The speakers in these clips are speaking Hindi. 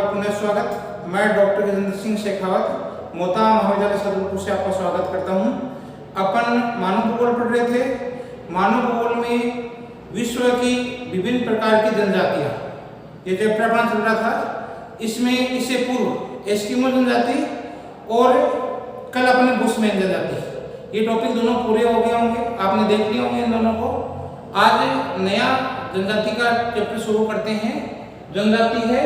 पुनः स्वागत। मैं डॉक्टर गजेंद्र सिंह शेखावत मोता महाविद्यालय सदरपुर से आपका स्वागत करता हूं। अपन मानव भूगोल पढ़ रहे थे। मानव भूगोल में विश्व की विभिन्न प्रकार की जनजातियां, ये चैप्टर अपना चल रहा था। इसमें इससे पूर्व एस्किमो जनजाति और कल अपने बुशमैन जनजाति, ये टॉपिक दोनों पूरे हो गए होंगे, आपने देख लिए होंगे इन दोनों को। आज नया जनजाति का चैप्टर शुरू करते हैं। जनजाति है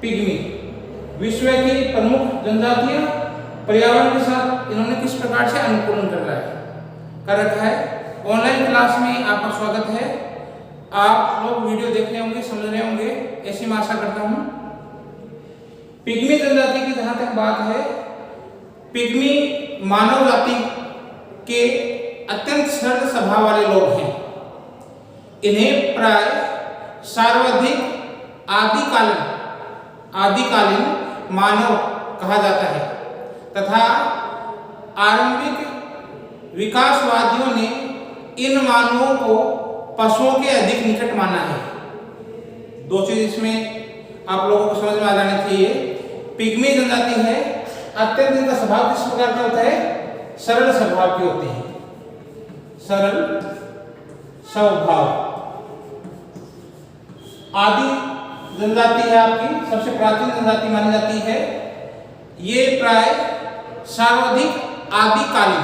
पिग्मी। विश्व की प्रमुख जनजातियां पर्यावरण के साथ इन्होंने किस प्रकार से अनुकूलन कर रखा है। ऑनलाइन क्लास में आपका स्वागत है। आप लोग वीडियो देख रहे होंगे, समझ रहे होंगे, ऐसी मैं आशा करता हूं। पिग्मी जनजाति की जहां तक बात है, पिग्मी मानव जाति के अत्यंत सरल स्वभाव वाले लोग हैं। इन्हें प्राय सर्वाधिक आदिकालीन मानव कहा जाता है तथा आरंभिक विकासवादियों ने इन मानवों को पशुओं के अधिक निकट माना है। दो चीज इसमें आप लोगों को समझ में आ जानी चाहिए। पिग्मी जनजाति है, अत्यंत इनका स्वभाव किस प्रकार का होता है? सरल स्वभाव के होते हैं। सरल स्वभाव। आदि जनजाति है आपकी, सबसे प्राचीन जनजाति मानी जाती है। ये प्राय सर्वाधिक आदिकालीन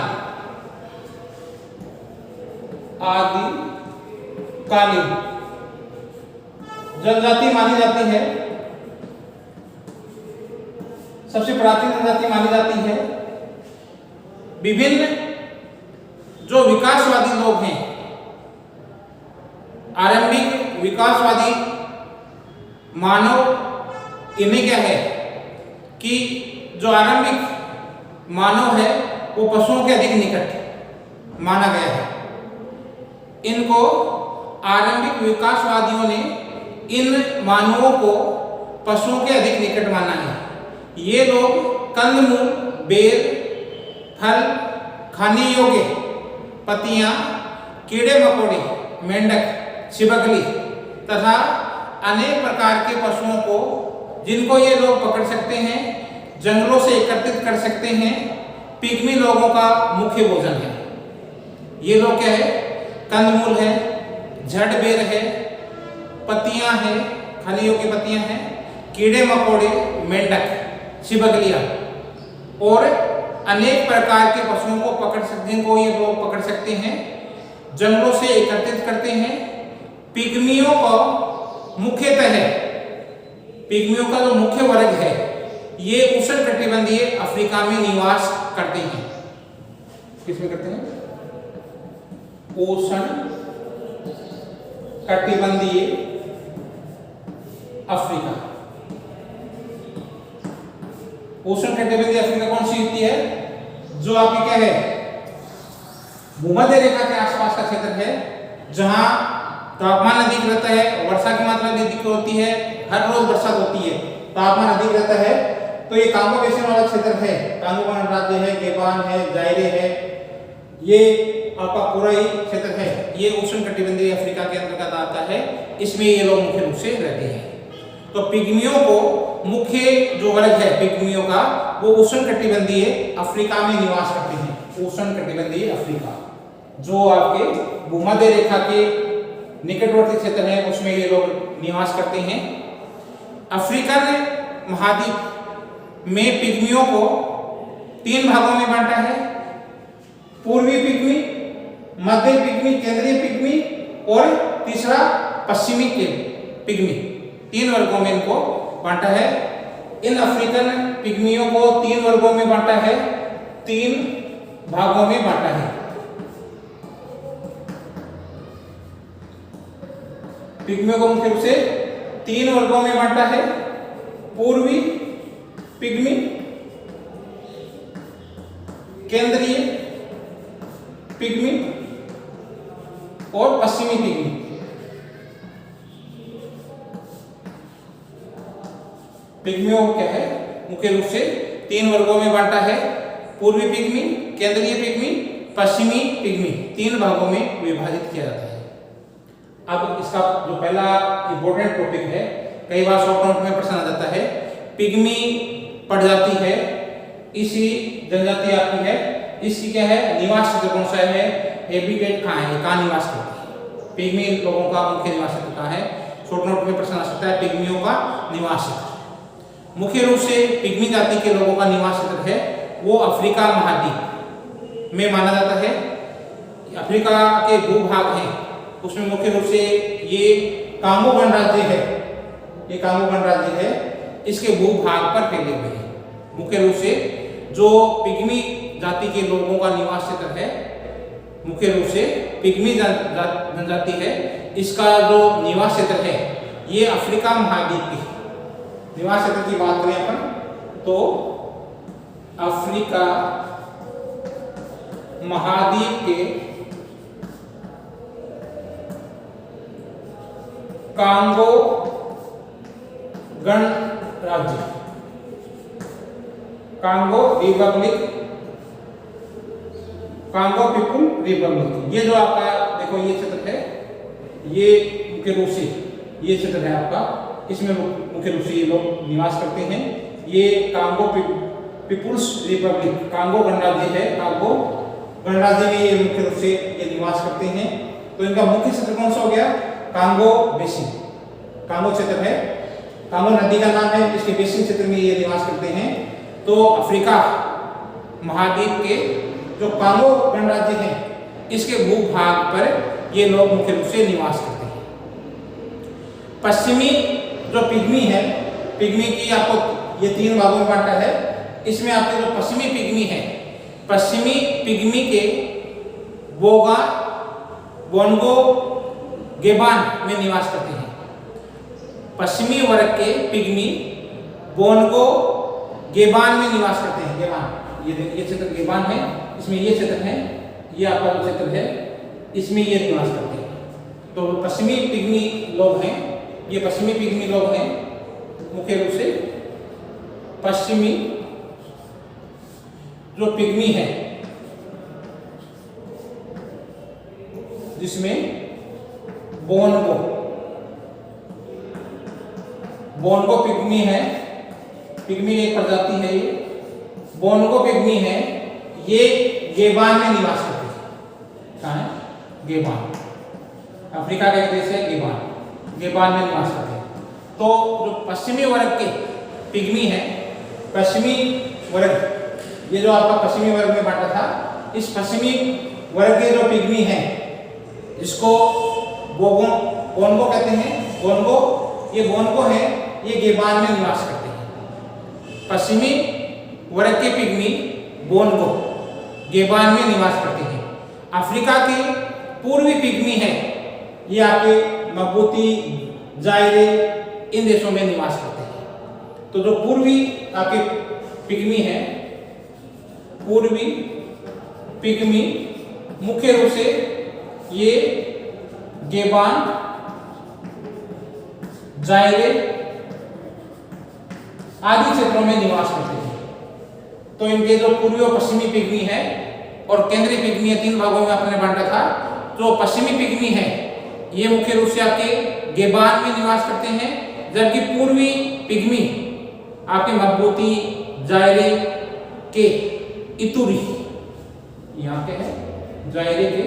जनजाति मानी जाती है, सबसे प्राचीन जनजाति मानी जाती है। विभिन्न जो विकासवादी लोग हैं, आरंभिक विकासवादी मानव, इनमें क्या है कि जो आरंभिक मानव है वो पशुओं के अधिक निकट माना गया है। इनको आरंभिक विकासवादियों ने इन मानवों को पशुओं के अधिक निकट माना है। ये लोग कंदमूल, बेर, फल खाने योग्य, पत्तियां, कीड़े मकोड़े, मेंढक, छिपकली तथा अनेक प्रकार के पशुओं को, जिनको ये लोग पकड़ सकते हैं, जंगलों से एकत्रित कर सकते हैं, पिग्मी लोगों का मुख्य भोजन है। ये लोग क्या है? कंदमूल है, झड़ बेर है, पत्तियां हैं, खाने योग्य पत्तियां हैं, कीड़े मकोड़े, मेंढक, छिपकलियां और अनेक प्रकार के पशुओं को पकड़ सकते, जिनको ये लोग पकड़ सकते हैं, जंगलों से एकत्रित करते हैं। पिग्मियों को मुख्यतः पिग्मियों का जो मुख्य वर्ग है, ये उष्णकटिबंधीय अफ्रीका में निवास करते हैं। किसमें करते हैं? उष्णकटिबंधीय अफ्रीका। उष्णकटिबंधीय अफ्रीका कौन सी होती है? जो आपकी क्या है? भूमध्य रेखा के आसपास का क्षेत्र है, जहां तापमान अधिक रहता है, वर्षा की मात्रा भी अधिक होती है, हर रोज बरसात होती है, तापमान अधिक रहता है। तो ये कांगो बेसिन वाला क्षेत्र है, कांगो गणराज्य है, गेबान है, जायरे है, ये आपका पूरा ही क्षेत्र है। ये उष्णकटिबंधीय अफ्रीका के अंतर्गत आता है। इसमें ये लोग मुख्य रूप से रहते हैं। तो पिग्मियों को मुख्य जो वर्ग है पिग्मियों का, वो उष्णकटिबंधीय अफ्रीका में निवास करते हैं। उष्णकटिबंधीय अफ्रीका जो आपके भूमध्य रेखा के निकटवर्ती क्षेत्र है, उसमें ये लोग निवास करते हैं। अफ्रीकन महाद्वीप में पिग्मियों को 3 भागों में बांटा है। पूर्वी पिग्मी, मध्य पिग्मी, केंद्रीय पिग्मी और तीसरा पश्चिमी पिग्मी। 3 वर्गों में इनको बांटा है। इन अफ्रीकन पिग्मियों को 3 वर्गों में बांटा है, 3 भागों में बांटा है। पिग्मियों को मुख्य रूप से 3 वर्गों में बांटा है। पूर्वी पिग्मी, केंद्रीय पिग्मी और पश्चिमी पिग्मी। पिग्मियों को क्या है? मुख्य रूप से 3 वर्गों में बांटा है। पूर्वी पिग्मी, केंद्रीय पिग्मी, पश्चिमी पिग्मी, 3 भागों में विभाजित किया जाता है। अब इसका जो पहला इंपॉर्टेंट टॉपिक है, कई बार शॉर्ट नोट में प्रश्न आ जाता है पिग्मी प्रजाति है, इसी जनजाति आपकी है, इसकी क्या है निवास क्षेत्र कौन सा है, हैबिटेट कहाँ है, कहाँ निवास करती है। पिग्मी लोगों का मुख्य निवास क्षेत्र कहाँ है, शॉर्ट नोट में प्रश्न आ सकता है, पिग्मियों का निवास क्षेत्र। मुख्य रूप से पिग्मी जाति के लोगों का निवास क्षेत्र है वो अफ्रीका महाद्वीप में माना जाता है। अफ्रीका के भूभाग हैं उसमें मुख्य रूप से ये कांगो गणराज्य है, ये कांगो गणराज्य है, इसके भूभाग पर फैले हुए हैं। मुख्य रूप से जो पिग्मी जाति के लोगों का निवास क्षेत्र है, मुख्य रूप से पिग्मी जनजाति है, इसका जो निवास क्षेत्र है ये अफ्रीका महाद्वीप की निवास क्षेत्र की बात करें अपन तो अफ्रीका महाद्वीप के कांगो गणराज्य, Congo Republic, Congo people Republic, ये जो आपका देखो ये क्षेत्र है, ये मुख्य रूप से ये क्षेत्र है आपका, इसमें मुख्य रूप से ये लोग निवास करते हैं। ये कांगो पीपुल्स रिपब्लिक, कांगो गणराज्य है, कांगो गणराज्य में ये मुख्य रूप से ये निवास करते हैं। तो इनका मुख्य क्षेत्र कौन सा हो गया, कांगो बेसिन, कांगो क्षेत्र है, कांगो नदी का नाम है, इसके बेसिन क्षेत्र में ये निवास करते हैं। तो अफ्रीका महाद्वीप के जो कांगो गणराज्य है इसके भूभाग पर ये लोग मुख्य रूप से निवास करते हैं। पश्चिमी जो पिग्मी है, पिग्मी की आपको ये 3 भागों में बांटा है, इसमें आपके जो पश्चिमी पिग्मी है, पश्चिमी पिग्मी के बोगा बोनगो गेबान में निवास करते हैं। पश्चिमी वर्ग के पिग्मी बोनगो गेबान में निवास करते हैं। गेबान ये क्षेत्र गेबान है, इसमें ये क्षेत्र है, ये आपका जो क्षेत्र है इसमें ये निवास करते हैं। तो पश्चिमी पिग्मी लोग हैं, ये पश्चिमी पिग्मी लोग हैं मुख्य रूप से पश्चिमी जो पिग्मी है जिसमें बोनगो पिग्मी है, पिग्मी एक प्रजाति है, ये बोनगो पिग्मी है, ये गेबान में निवास करते हैं। कहाँ है, गेबान, अफ्रीका का एक देश है गेबान, गेबान में निवास करते हैं। तो जो पश्चिमी वर्ग के पिग्मी है, पश्चिमी वर्ग, ये जो आपका पश्चिमी वर्ग में बांटा था, इस पश्चिमी वर्ग के जो पिग्मी हैं इसको बोनगो कहते हैं। बोनगो, ये बोनगो है, ये गेबान में निवास करते हैं। पश्चिमी वर्ग के पिग्मी बोनगो गेबान में निवास करते हैं। अफ्रीका के पूर्वी पिग्मी है, ये आपके मबूती, जायरे, इन देशों में निवास करते हैं। तो जो पूर्वी आपके पिग्मी है, पूर्वी पिग्मी मुख्य रूप से ये गेबान, जायरे आदि क्षेत्रों में निवास करते हैं। तो इनके जो पूर्वी और पश्चिमी पिग्मी है और केंद्रीय पिग्मी है, 3 भागों में आपने बांटा था। जो पश्चिमी पिग्मी है ये मुख्य रूप से आपके गेबान में निवास करते हैं, जबकि पूर्वी पिग्मी आपके मबूती, जायरे के इतुरी, यहाँ के है जायरे के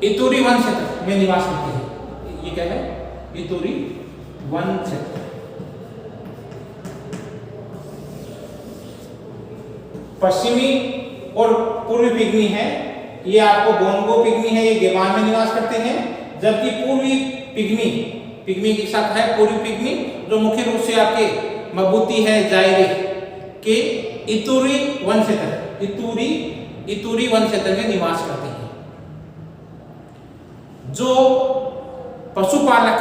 इतुरी वन क्षेत्र में निवास करते हैं। ये क्या है, इतुरी वन क्षेत्र। पश्चिमी और पूर्वी पिग्मी है, ये आपको बोनगो पिग्मी है, ये गेबान में निवास करते हैं, जबकि पूर्वी पिग्मी की शाखा है पूर्वी पिग्मी, जो मुख्य रूप से आपके मबूती है, जायरे के इतुरी वन क्षेत्र में निवास करते हैं। जो पशुपालक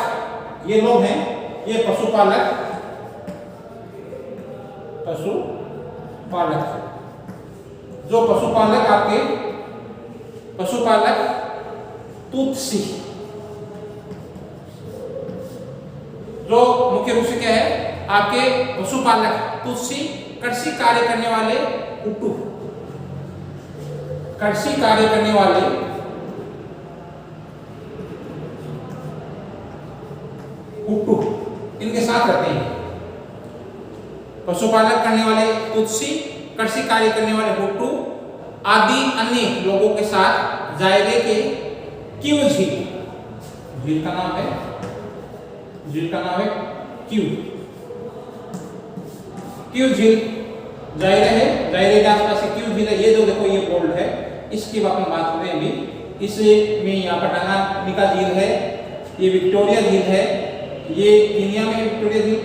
ये लोग हैं, ये पशुपालक जो पशुपालक आपके तुत्सी, जो मुख्य रूप से क्या है आपके पशुपालक तुत्सी, कृषि कार्य करने वाले हुटू, कृषि कार्य करने वाले हुटू इनके साथ रहते हैं। पशुपालन करने वाले तुत्सी, कृषि कार्य करने वाले हुटू आदि अन्य लोगों के साथ जायरे के क्यू झील का नाम है, क्यू झील जायरे है, जायरे के आसपास क्यू झील है। ये जो देखो ये बोल्ड है, इसकी अपन बात करें अभी। इसमें यहाँ पर टंगानिका झील है, ये विक्टोरिया झील है, ये केन्या में विक्टोरिया झील।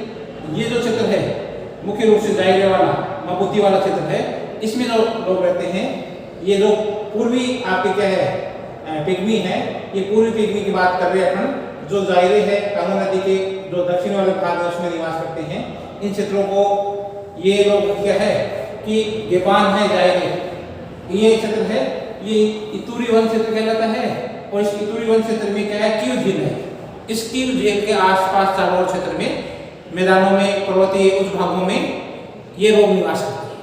ये जो क्षेत्र है मुख्य रूप से जायरे वाला मबूती वाला क्षेत्र है, इसमें जो लोग रहते हैं, ये जो पूर्वी आपके क्या है पिग्मी है, ये पूर्वी पिग्मी की बात कर रहे हैं अपन। जो जायरे है कांगो नदी के जो दक्षिण वाले भाग है उसमें निवास करते हैं। इन क्षेत्रों को ये लोग क्या है कि गेबान है जायरे, ये क्षेत्र है, ये इतुरी वन क्षेत्र कहलाता है। और इस इतुरी वन क्षेत्र में क्या है क्यू झील है। इस क्यू झील के आसपास चारों ओर क्षेत्र में मैदानों में पर्वतीय उच्च भागों में ये लोग निवास करते हैं।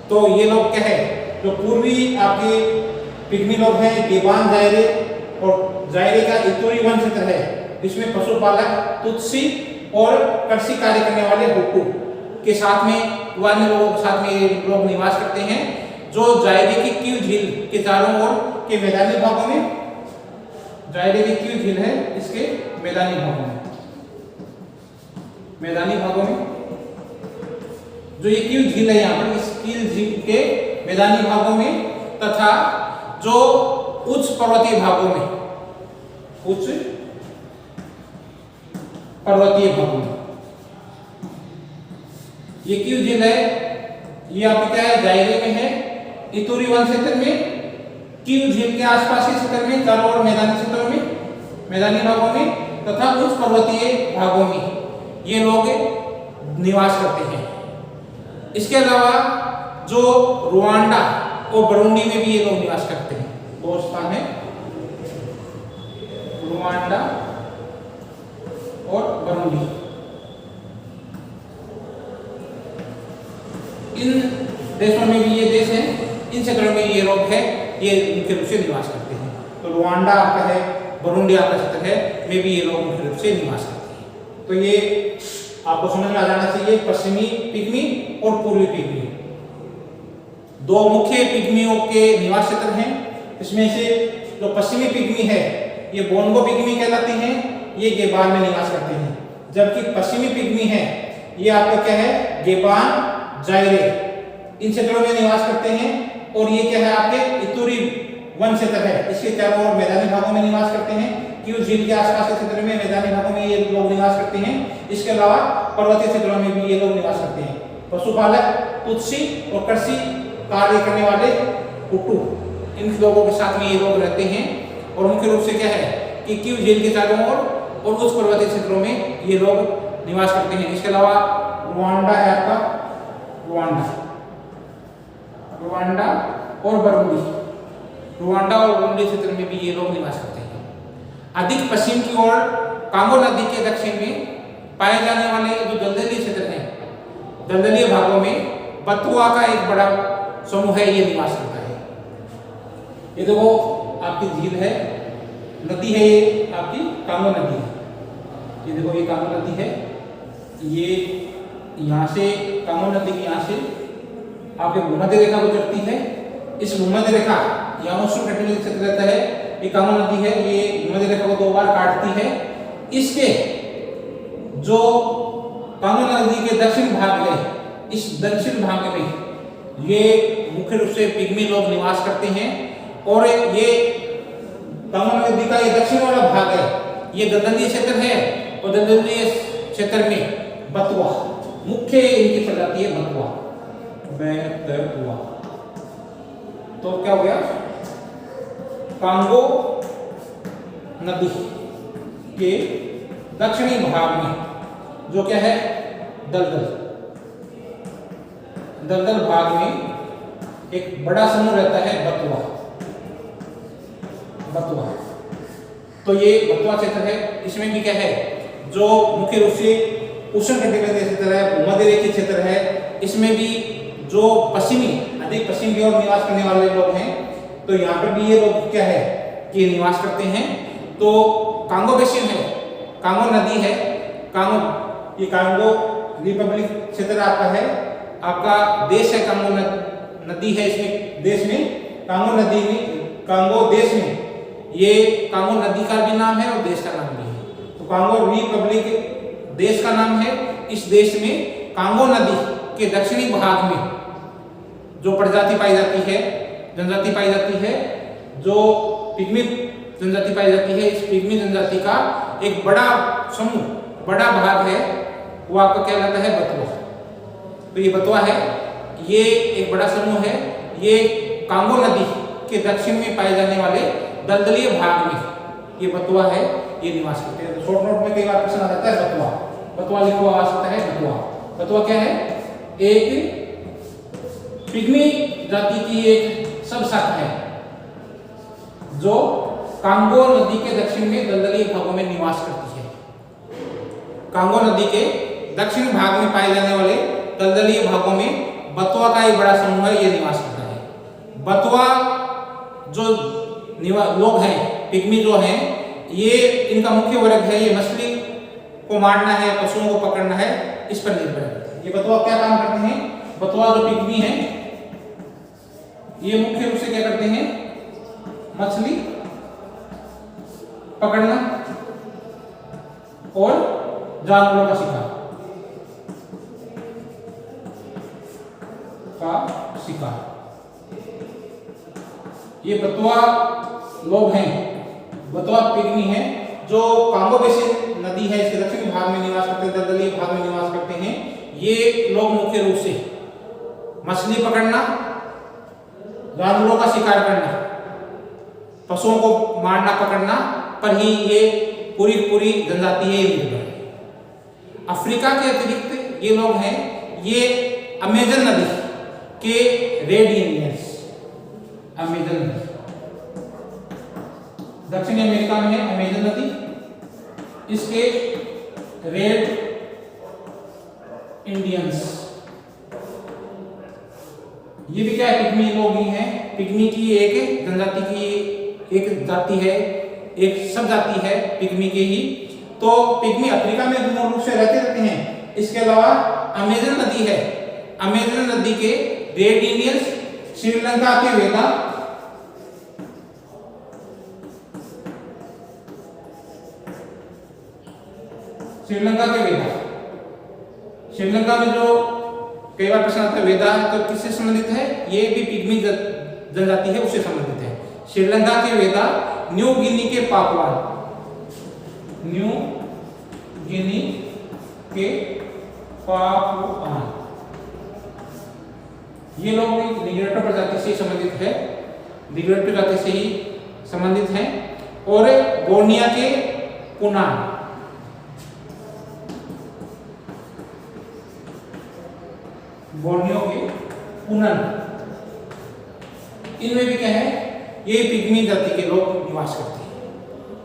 तो ये लोग क्या है जो पूर्वी आपके पिग्मी लोग हैं, गेबान जायरे और जायरे का इतुरी वन क्षेत्र है, इसमें पशुपालक तुत्सी और कृषि कार्य करने वाले हुटू के साथ में अन्य लोगों के साथ में ये लोग निवास करते हैं। जो जायरे की क्यू झील के चारों ओर के मैदानी भागों में, जायरे की क्यू झील है इसके मैदानी भागों में जो ये क्यू झील है यहाँ पर, इस क्यू झील के मैदानी भागों में तथा जो उच्च पर्वतीय भागों में, ये क्यू झील है, ये आपके क्या है जायरे में है, इतुरी वन क्षेत्र में, क्यू झील के आसपास के क्षेत्र में, चारों ओर मैदानी क्षेत्रों में, मैदानी भागों में तथा उच्च पर्वतीय भागों में ये लोग निवास करते हैं। इसके अलावा जो रुवांडा और बरूंडी में भी ये लोग निवास करते हैं। दो स्थान है रुवांडा और बरूंडी। इन देशों में भी ये देश है, इन क्षेत्रों में ये लोग है, ये मुख्य रूप से निवास करते हैं। तो रुवांडा आपका है, बरूंडी आपका क्षेत्र है, में भी ये लोग मुख्य रूप से निवास करते हैं। तो ये आपको समझ में आ जाना चाहिए पश्चिमी पिग्मी और पूर्वी पिग्मी दो मुख्य पिग्मियों के निवास क्षेत्र हैं। इसमें से जो पश्चिमी पिग्मी है ये बोंगो पिग्मी कहलाते हैं, ये गेबान में निवास करते हैं। जबकि पश्चिमी पिग्मी है ये आपका क्या है गेबान जायरे इन क्षेत्रों में निवास करते हैं। और ये क्या है आपके इतुरी वन क्षेत्र है, इसके चारों ओर मैदानी भागों में निवास करते हैं। क्यू झील के आसपास के क्षेत्र में मैदानी भागों में ये लोग निवास करते हैं। इसके अलावा पर्वतीय क्षेत्रों में भी ये लोग निवास करते हैं। पशुपालक तुत्सी और कृषि कार्य करने वाले हुटू इन लोगों के साथ में ये लोग रहते हैं। और मुख्य रूप से क्या है कि क्यू झील के चारों ओर और उच्च पर्वतीय क्षेत्रों में ये लोग निवास करते हैं। इसके अलावा रुवांडा है आपका, रुवांडा और बरूंडी, रुवांडा और बरूंडी क्षेत्र में भी ये लोग निवास करते हैं। अधिक पश्चिम की ओर कांगो नदी के दक्षिण में पाए जाने वाले जो दलदली क्षेत्र हैं, दलदलीय भागों में बतुआ का एक बड़ा समूह है, ये निवास करता है। ये देखो आपकी झील है, नदी है, ये आपकी कांगो नदी है। ये देखो ये कांगो नदी है, ये यहाँ से कांगो नदी की यहाँ से आपके भूमध्य रेखा गुजरती है। इस भूमध्य रेखा यहाँ उष्णकटिबंधीय क्षेत्र रहता है, ये कांगो नदी है, ये भूमध्य रेखा को दो बार काटती है। इसके जो कांगो नदी के दक्षिण भाग है, इस दक्षिण भाग में ये मुख्य रूप से पिग्मी लोग निवास करते हैं। और ये कांगो नदी का ये दक्षिण वाला भाग है, ये दलदलीय क्षेत्र है। और दलदलीय क्षेत्र में बतुआ मुख्य इनकी प्रजाति है, बतुआ। तो क्या हो गया, कांगो नदी के दक्षिणी भाग में जो क्या है दलदल भाग में एक बड़ा समूह रहता है बतुआ। तो ये बतुआ क्षेत्र है, इसमें भी क्या है जो मुख्य रूप से उष्णकटिबंधीय क्षेत्र है, भूमध्य रेखीय क्षेत्र है। इसमें भी जो अधिक पश्चिम की ओर निवास करने वाले लोग हैं, तो यहाँ पर भी ये लोग क्या है कि निवास करते हैं। तो कांगो बेसिन है, कांगो नदी है, कांगो, ये कांगो रिपब्लिक क्षेत्र आपका है, आपका देश है कांगो नदी है इसमें, देश में कांगो नदी में, कांगो देश में ये कांगो नदी का भी नाम है और देश का नाम भी है। तो कांगो रिपब्लिक देश का नाम है। इस देश में कांगो नदी के दक्षिणी भाग में जो प्रजाति पाई जाती है, जनजाति पाई जाती है, जो पिग्मी जनजाति पाई जाती है, इस पिग्मी जनजाति का एक बड़ा समूह, बड़ा भाग है, वो आपका कहलाता है बतवा। तो ये बतवा है, ये एक बड़ा समूह है, ये कांगो नदी के दक्षिण में पाए जाने वाले दलदलीय भाग में ये बतवा है, ये निवास करते हैं। तो शॉर्ट नोट में कई बार प्रश्न आ जाता है बतवा, बतवा लिखा आ सकता है बतवा। बतवा क्या है? एक पिग्मी जाति की एक सबशाखा है जो कांगो नदी के दक्षिण में दलदलीय भागों में निवास करती है। कांगो नदी के दक्षिण भाग में पाए जाने वाले दलदलीय भागों में बतवा का एक बड़ा समूह है, ये निवास करता है। बतवा जो लोग हैं, पिग्मी जो हैं, ये इनका मुख्य वर्ग है, ये मछली को मारना है, पशुओं को पकड़ना है, इस पर निर्भर है। ये बतवा क्या काम करते हैं? बतवा जो पिग्मी हैं, ये मुख्य रूप से क्या करते हैं? मछली पकड़ना और जानवरों का शिकार। ये बतवा लोग हैं, बतवा पिग्मी हैं जो कांगो बेसिन नदी है इसके दक्षिणी भाग में निवास करते हैं, दलदलीय भाग में निवास करते हैं। ये लोग मुख्य रूप से मछली पकड़ना, जानवरों का शिकार करना, पशुओं को मारना पकड़ना पर ही ये पूरी जनजाति है, ये निर्भर है। अफ्रीका के अतिरिक्त ये लोग हैं, ये अमेजन नदी के रेड इंडियंस, अमेजन नदी दक्षिणी अमेरिका में है अमेजन नदी, इसके रेड इंडियंस, ये भी क्या है? पिग्मी लोग ही हैं। पिग्मी की एक जनजाति की एक जाति है, एक सब जाति है पिग्मी की ही। तो पिग्मी अफ्रीका में मूल रूप से रहते हैं। इसके अलावा अमेजन नदी है, अमेजन नदी के रेड इंडियंस, श्रीलंका के वेदा, श्रीलंका में जो कई बार प्रश्न आता है वेदा तो किससे संबंधित है? ये भी पिग्मी जनजाति है, उससे संबंधित है। श्रीलंका के वेदा, न्यू गिनी के पापुआन, न्यू गिनी के पापुआन, ये लोग निग्रोटो प्रजाति से संबंधित है, निग्रोटो जाति से ही संबंधित हैं। और बोर्निया के पुनान, बोर्नियो के पुनन, इनमें भी क्या है? ये पिग्मी जाति के लोग निवास करते हैं।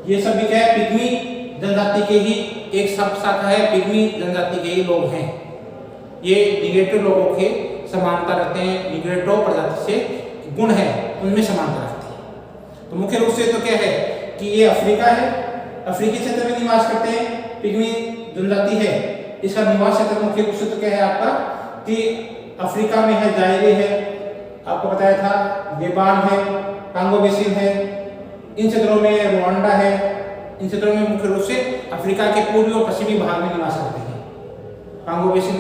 ये सब भी क्या है? पिग्मी जनजाति के ही एक सब शाखा है, पिग्मी जनजाति के ही लोग हैं। ये निग्रोटो लोगों के समानता रखते हैं, निग्रोटो प्रजाति से गुण है उनमें समानता रखते हैं। तो मुख्य रूप से तो क्या है कि ये अफ्रीका है, अफ्रीकी क्षेत्र में निवास करते हैं, पिग्मी जनजाति है। इसका निवास क्षेत्र मुख्य रूप से तो क्या है आपका कि अफ्रीका में है, जायरे है, आपको बताया था, गेबान है, कांगो बेसिन है, इन क्षेत्रों में रुवांडा है, इन क्षेत्रों में मुख्य रूप से अफ्रीका के पूर्वी और पश्चिमी भाग में निवास करते हैं कांगो बेसिन।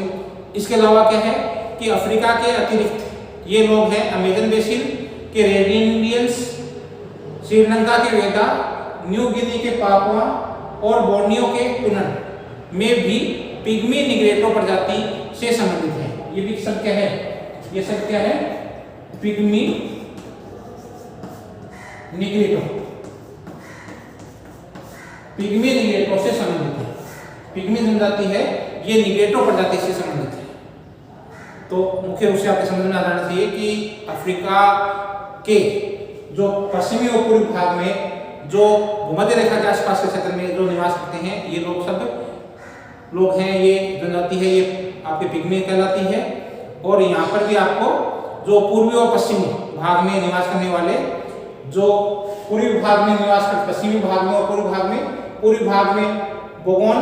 इसके अलावा क्या है कि अफ्रीका के अतिरिक्त ये लोग हैं अमेजन बेसिन के रेड इंडियंस, श्रीलंका के वेदा, न्यू गिनी के पापुआ और बोर्नियो के पुनन में भी पिग्मी निग्रोटो प्रजाति से संबंधित है। ये भी सब क्या है? ये सब क्या है? पिग्मी निग्रोटो, पिग्मी निग्रोटो से संबंधित है। पिग्मी जनजाति है, ये निग्रोटो प्रजाति से संबंधित है। तो मुख्य रूप से आपके समझ में आ जाना चाहिए कि अफ्रीका के जो पश्चिमी और पूर्वी भाग में जो भूमध्य रेखा के आसपास के क्षेत्र में जो निवास करते हैं, ये लोग सब लोग हैं, ये जनजाति है, ये आपके पिग्मी कहलाती है। और यहाँ पर भी आपको जो पूर्वी और पश्चिमी भाग में निवास करने वाले, जो पूर्वी भाग में निवास कर, पश्चिमी भाग में और पूर्वी भाग में बोगोन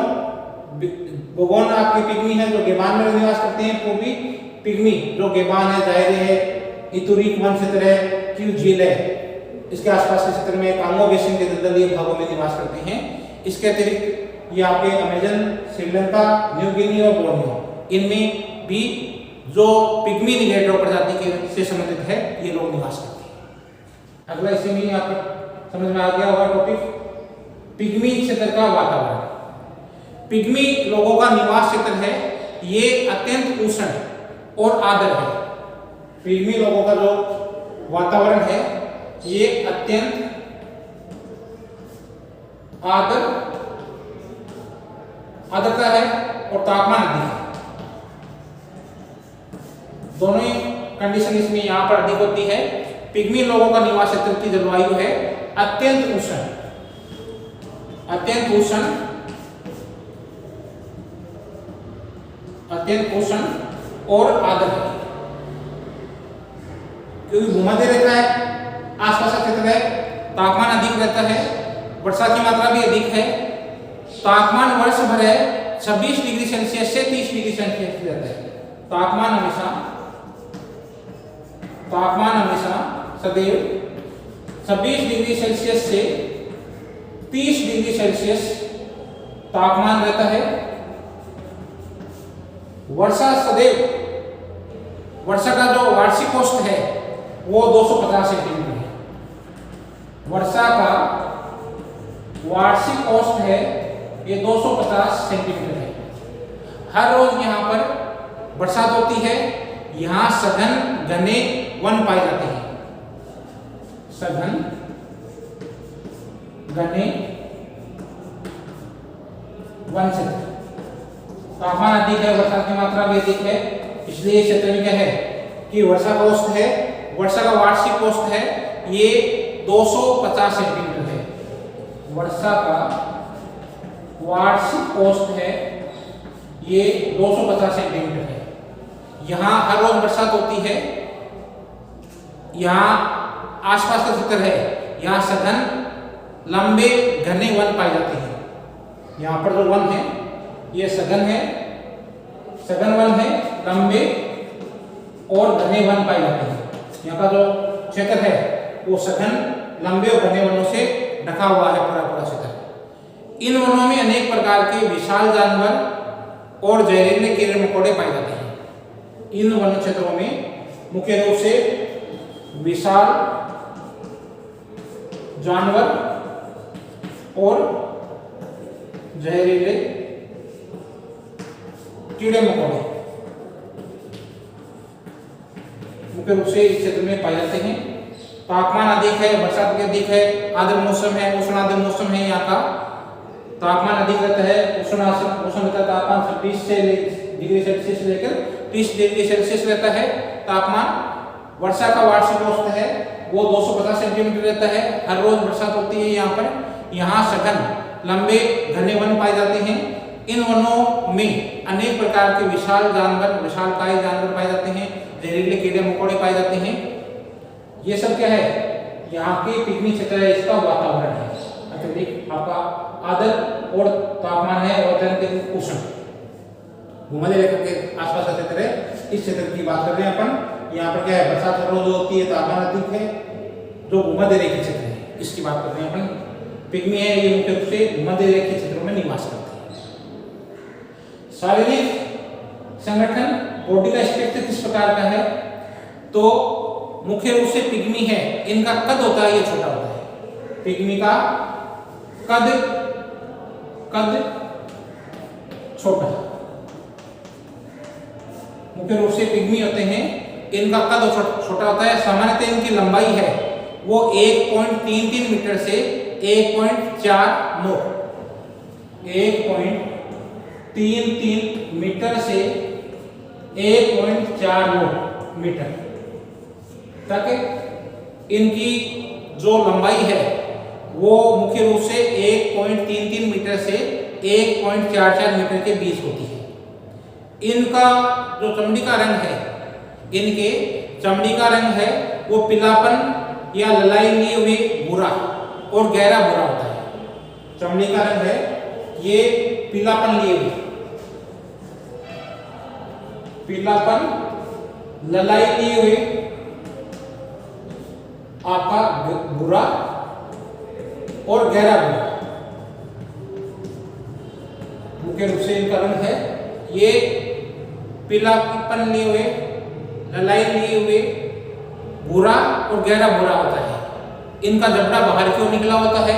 आपके पिग्मी है जो गेबान में निवास करते हैं। पूर्वी पिग्मी जो गेबान है, जायरे है, इतुरिक वन क्षेत्र है, क्यू झील है, इसके आसपास के क्षेत्र में कांगो बेसिन के दलदली भागों में निवास करते हैं। इसके अतिरिक्त ये आपके अमेजन, श्रीलंका, न्यू गिनी और बोर्नियो, इनमें भी जो पिग्मी निग्रेटो प्रजाति के से संबंधित है ये लोग निवास करते हैं। अगला इसी में यहाँ पर समझ में आ गया होगा टॉपिक पिग्मी क्षेत्र का वातावरण। पिग्मी लोगों का निवास क्षेत्र है, ये अत्यंत उष्ण और आर्द्र है। पिग्मी लोगों का जो वातावरण है ये अत्यंत आर्द्रता है और तापमान अधिक है। दोनों ही कंडीशन इसमें यहां पर अधिक होती है। पिग्मी लोगों का निवास क्षेत्र की जलवायु है अत्यंत उष्ण और आर्द्र है, क्योंकि भूमध्य रेखा है, आसपास का क्षेत्र है, तापमान अधिक रहता है, वर्षा की मात्रा भी अधिक है। तापमान वर्ष भर है 26 डिग्री सेल्सियस से 30 डिग्री सेल्सियस रहता है। तापमान हमेशा सदैव 26 डिग्री सेल्सियस से 30 डिग्री सेल्सियस तापमान रहता है। वर्षा का जो वार्षिक औसत है वो 250 सेंटीमीटर है। वर्षा का वार्षिक औसत है ये 250 सेंटीमीटर है। हर रोज यहाँ पर बरसात होती है। यहाँ सघन घने वन पाए जाते हैं। सघन घने वन क्षेत्र, तापमान अधिक है, वर्षा की मात्रा भी अधिक है, इसलिए क्षेत्र में क्या है कि वर्षा का औसत है, वर्षा का वार्षिक औसत है ये 250 सेंटीमीटर है। वर्षा का वार्षिक औसत है ये 250 सेंटीमीटर है। यहाँ हर रोज बरसात होती है। यहाँ आसपास का क्षेत्र है, यहाँ सघन लंबे घने वन पाए जाते हैं। यहाँ पर जो वन है ये सघन वन है, लंबे और घने वन पाए जाते हैं। यहाँ का जो क्षेत्र है वो सघन लंबे और घने वनों से ढका हुआ है पूरा क्षेत्र। इन वनों में अनेक प्रकार के विशाल जानवर और जहरीले कीड़े मकोड़े पाए जाते हैं। इन वन क्षेत्रों में मुख्य रूप से विशाल जानवर और जहरीले कीड़े मकोड़े मुख्य रूप से इस क्षेत्र में पाए जाते हैं। तापमान अधिक है, बरसात भी अधिक है, आर्द्र मौसम है, उष्णार्द्र मौसम है। यहाँ का तापमान अधिक रहता है, उष्ण रहता है। तापमान 26 डिग्री सेल्सियस से लेकर 30 डिग्री सेल्सियस रहता है तापमान। वर्षा का वार्षिक औसत है वो 250 सेंटीमीटर रहता है। हर रोज बरसात होती है यहाँ पर। यहाँ सघन लंबे घने वन पाए जाते हैं। इन वनों में अनेक प्रकार के विशाल विशालकाय जानवर पाए जाते हैं, जहरीले कीड़े मकोड़े पाए जाते हैं। ये सब क्या है, यहाँ के पिग्मी क्षेत्र है, इसका वातावरण है। अत्यधिक आपका आर्द्र और तापमान है और अत्यंत उष्ण। भूमध्य रेखा के आसपास का क्षेत्र है, इस क्षेत्र की बात कर रहे हैं अपन। यहाँ पर क्या है, बरसात हर रोज होती है, तापमान अधिक है, जो भूमध्य रेखा क्षेत्र है इसकी बात कर रहे हैं अपन। पिग्मी है ये मुख्य रूप से भूमध्य रेखा क्षेत्रों में निवास करते हैं। शारीरिक संगठन, बॉडी का स्ट्रक्चर किस प्रकार का है, तो मुख्य रूप से पिग्मी है, इनका कद होता है ये छोटा होता है। पिग्मी का कद छोटा, मुख्य रूप से पिग्मी होते हैं, इनका कद छोटा होता है। सामान्यतः इनकी लंबाई है वो 1.33 मीटर से 1.49 मीटर से 1.49 मीटर तक इनकी जो लंबाई है वो मुख्य रूप से 1.33 मीटर से 1.44 मीटर के बीच होती है। इनका जो चमड़ी का रंग है, इनके चमड़ी का रंग है वो पीलापन या ललाई लिए हुए भूरा और गहरा भूरा होता है। चमड़ी का रंग है ये पीलापन लिए हुए, पीलापन, ललाई लिए हुए, आपका भूरा और गहरा भूरा, मुख्य रूप से इनका रंग है। ये पीलापन लिए हुए, ललाई लिए हुए, भूरा और गहरा भूरा होता है। इनका जबड़ा बाहर की ओर निकला होता है।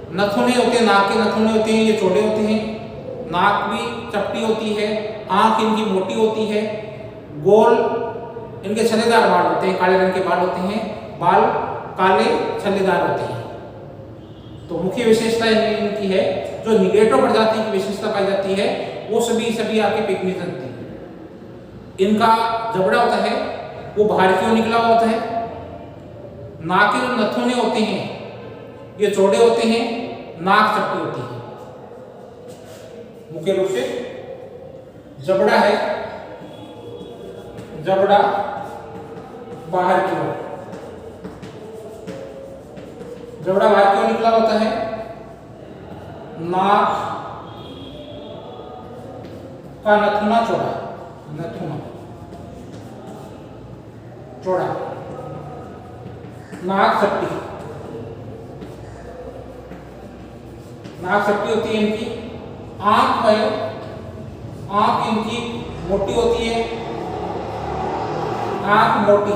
नथुने होते हैं, नाक के नथुने होते हैं, ये चौड़े होते हैं। नाक भी चपटी होती है, आंख इनकी मोटी होती है, गोल इनके छल्लेदार बाल होते हैं, काले रंग के बाल होते हैं, बाल काले छल्लेदार होते हैं। तो मुख्य विशेषता इनकी है, जो निग्रेटो प्रजाति की विशेषता पाई जाती है वो सभी आपके पिग्मी होती है। इनका जबड़ा होता है वो बाहर की ओर निकला होता है। नाक के जो नथुने होते हैं ये चौड़े होते हैं, नाक चपटी होती है। मुख्य रूप से जबड़ा है, जबड़ा बाहर की ओर, जबड़ा बाहर की ओर निकला होता है। नाक का नथुना चौड़ा, नथुना चौड़ा, नाक चपटी, नाक चपटी होती है इनकी। आंख है, आंख इनकी मोटी होती है, आंख मोटी,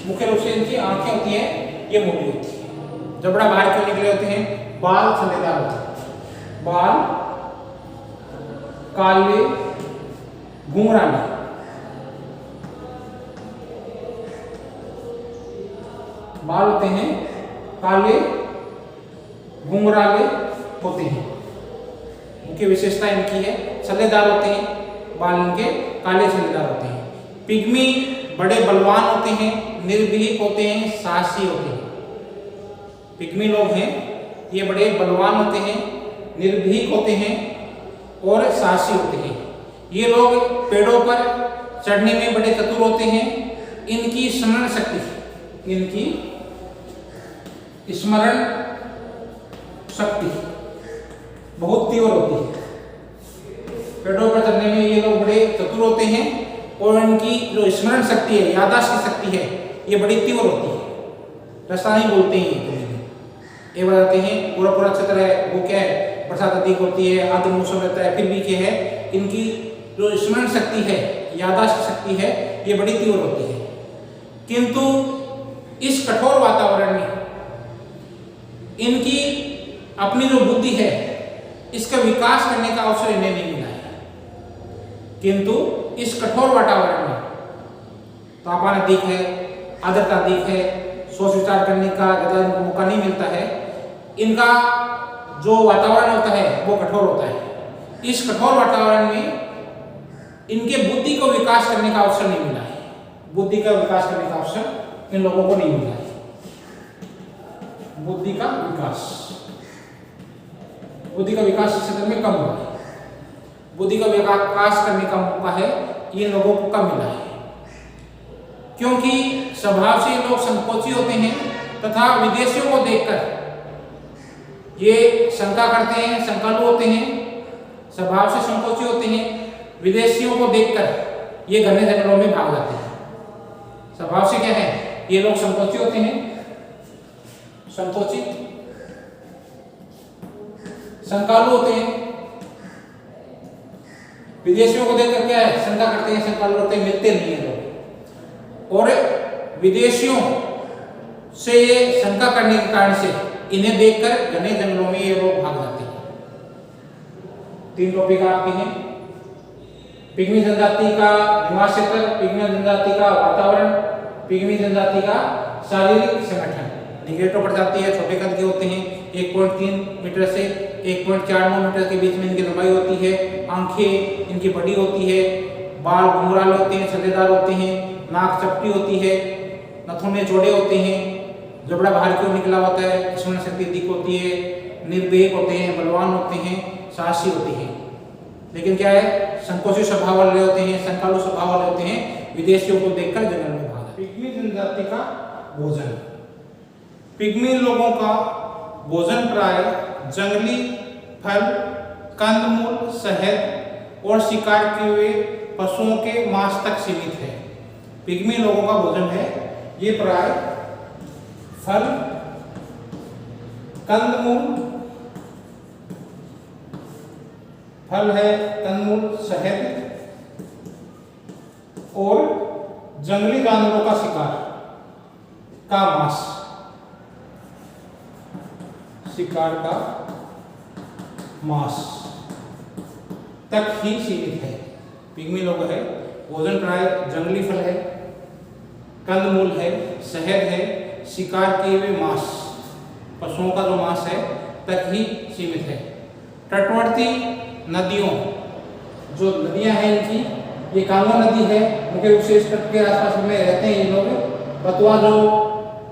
मुख्य रूप से इनकी आंखें होती हैं ये मोटी होती है। जबड़ा बाहर क्यों निकले होते हैं, बाल छल्लेदार होते हैं, बाल काले घुंघराले, बाल होते हैं काले घुंघराले होते हैं। उनकी विशेषता इनकी है, छल्लेदार होते हैं, बाल इनके काले छल्लेदार होते हैं। पिग्मी बड़े बलवान होते हैं, निर्भीक होते हैं, साहसी होते हैं। पिग्मी लोग हैं ये बड़े बलवान होते हैं, निर्भीक होते हैं और साहसी होते हैं। ये लोग पेड़ों पर चढ़ने में बड़े चतुर होते हैं। इनकी स्मरण शक्ति, इनकी स्मरण शक्ति बहुत तीव्र होती है। पेड़ों पर चढ़ने में ये लोग बड़े चतुर होते हैं और इनकी जो स्मरण शक्ति है, याददाश्त की शक्ति है, ये बड़ी तीव्र होती है। रास्ता नहीं बोलते हैं ये बताते हैं, पूरा क्षेत्र है वो क्या है, बरसात अधिक होती है, आर्द्र मौसम रहता है, फिर भी क्या है इनकी जो स्मरण शक्ति है, याददाश्त की शक्ति है, ये बड़ी तीव्र होती है। किंतु इस कठोर वातावरण में इनकी अपनी जो बुद्धि है इसका विकास करने का अवसर इन्हें नहीं मिला है। किंतु इस कठोर वातावरण में तापमान अधिक है, आर्द्रता अधिक है, सोच विचार करने का ज़्यादा इनको मौका नहीं मिलता है। इनका जो वातावरण होता है वो कठोर होता है। इस कठोर वातावरण में इनके बुद्धि को विकास करने का अवसर नहीं मिला है। बुद्धि का विकास करने का अवसर इन लोगों को नहीं मिला है। बुद्धि का विकास, बुद्धि का विकास इस क्षेत्र में कम हुआ है। बुद्धि का विकास करने का मौका है ये लोगों को कम मिला है, क्योंकि स्वभाव से लोग संकोची होते हैं तथा विदेशियों को देखकर ये शंका करते हैं, शंकालु होते हैं, स्वभाव से संकोची होते हैं। विदेशियों को देखकर ये घने जंगलों में भाग जाते हैं। स्वभाव से क्या है, ये लोग संकोची होते हैं, संकोची, शंकालु होते हैं। विदेशियों को देखकर क्या है, शंका करते हैं, शंकालु होते हैं, मिलते नहीं है लोग। और विदेशियों से ये शंका करने के कारण से इन्हें देखकर घने जंगलों में ये लोग भाग जाते हैं। 3 टॉपिक आपके हैं, पिग्मी जनजाति का निवास क्षेत्र, पिग्मी जनजाति का वातावरण, पिग्मी जनजाति का शारीरिक संगठन। निग्रेटो प्रजाति है, छोटे कद के होते हैं, 1.3 मीटर से 1.49 मीटर के बीच में इनकी लंबाई होती है। आंखें इनकी बड़ी होती है, बाल घुंघराले होते हैं, छल्लेदार होते हैं, नाक चपटी होती है, नथुने चौड़े होते हैं, जबड़ा बाहर की ओर निकला होता है, स्मरण शक्ति अधिक होती है, निर्भीक होते हैं, बलवान होते हैं, साहसी होते हैं। लेकिन क्या है, संकोची स्वभाव वाले होते हैं, शंकालु स्वभाव वाले होते हैं, विदेशियों को देखकर जंगल में भाग। पिग्मी जनजाति का भोजन, पिग्मी लोगों का भोजन प्राय जंगली फल, कंदमूल, शहद और शिकार किए हुए पशुओं के मांस तक सीमित है। पिग्मी लोगों का भोजन है ये प्राय फल, कंदमूल, फल है कंदमूल, शहद और जंगली जानवरों का शिकार का मांस, शिकार का मांस तक ही सीमित है। पिग्मी लोग है भोजन प्राय जंगली फल है, कंदमूल है, शहद है, शिकार किए हुए मांस, पशुओं का जो मांस है तक ही सीमित है। तटवर्ती नदियों, जो नदियां हैं इनकी, ये कांगो नदी है, मुख्य रूप से इस तट के आसपास में रहते हैं ये लोग। बतवा जो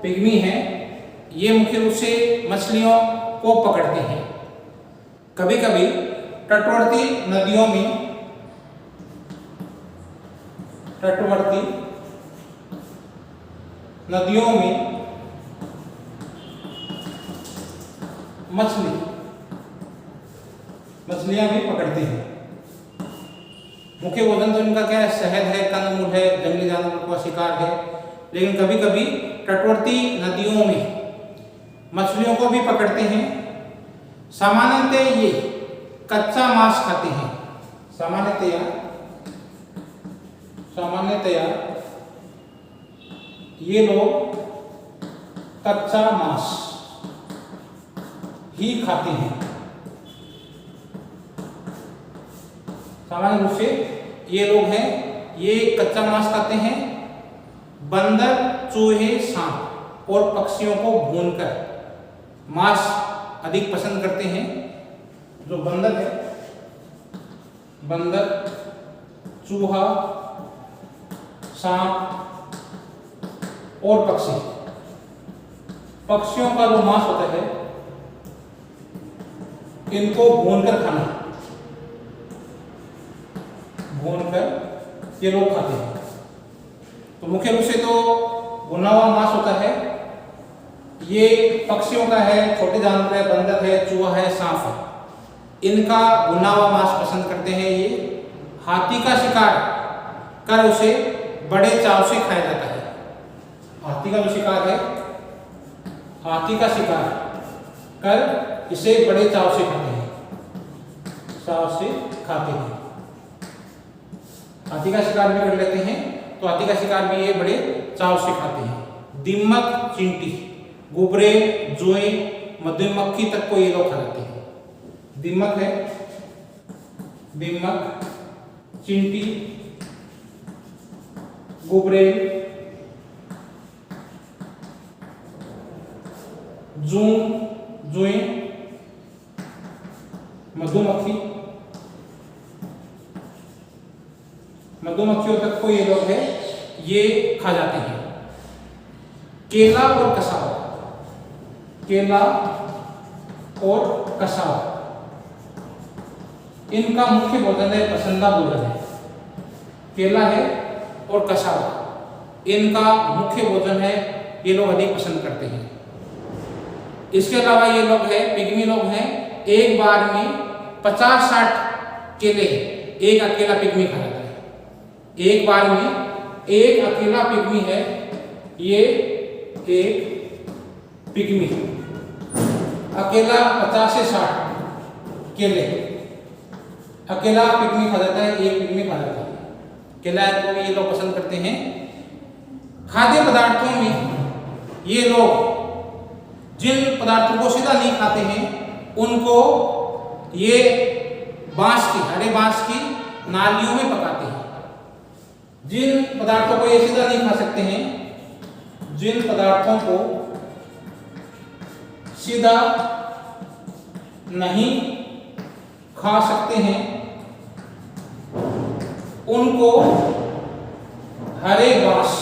पिग्मी हैं ये मुख्य रूप से मछलियों को पकड़ते हैं। कभी कभी तटवर्ती नदियों में मछलियां भी पकड़ते हैं। मुख्य भोजन तो इनका क्या है, शहद है, कंदमूल है, जंगली जानवरों का शिकार है। लेकिन कभी कभी तटवर्ती नदियों में मछलियों को भी पकड़ते हैं। सामान्यतः ये कच्चा मांस खाते हैं। सामान्यतया ये लोग कच्चा मांस ही खाते हैं। सामान्य रूप से ये लोग हैं ये कच्चा मांस खाते हैं। बंदर, चूहे, सांप और पक्षियों को भूनकर मांस अधिक पसंद करते हैं। जो बंदर है, बंदर, चूहा, सांप और पक्षी, पक्षियों का जो मांस होता है इनको भूनकर खाना, भूनकर ये लोग खाते हैं। तो मुख्य रूप से तो भुना हुआ मांस होता है, ये पक्षियों का है, छोटे जानवर है, बंदर है, चूहा है, सांप है, इनका भुना हुआ मांस पसंद करते हैं। ये हाथी का शिकार कर उसे बड़े चाव से खाया जाता है। हाथी का जो शिकार है, हाथी का शिकार कर इसे बड़े चाव से खाते हैं, हाथी का शिकार भी कर लेते हैं, तो हाथी का शिकार भी ये बड़े चाव से खाते हैं। दीमक, चींटी, गुबरे, जोए, मधुमक्खी तक को ये लोग खा लेते हैं। दीमक है, दीमक, चींटी, गुबरे, जोए, मधुमक्खियों तक को ये लोग है ये खा जाते हैं। केला और कसावा, केला और कसावा इनका मुख्य भोजन है, पसंदीदा भोजन है। केला है और कसावा इनका मुख्य भोजन है, ये लोग अधिक पसंद करते हैं। इसके अलावा ये लोग है, पिग्मी लोग हैं, एक बार में 50-60 केले एक अकेला पिग्मी खा जाता है। एक बार में एक अकेला पिग्मी है, ये एक पिग्मी अकेला 50 से 60 केले अकेला पिग्मी खा जाता है, एक पिग्मी खा जाता है। केला को भी ये लोग पसंद करते हैं। खाद्य पदार्थों में ये लोग जिन पदार्थों को सीधा नहीं खाते हैं उनको ये हरे बांस की नालियों में पकाते हैं। जिन पदार्थों को ये सीधा नहीं खा सकते हैं, जिन पदार्थों को सीधा नहीं खा सकते हैं उनको हरे बांस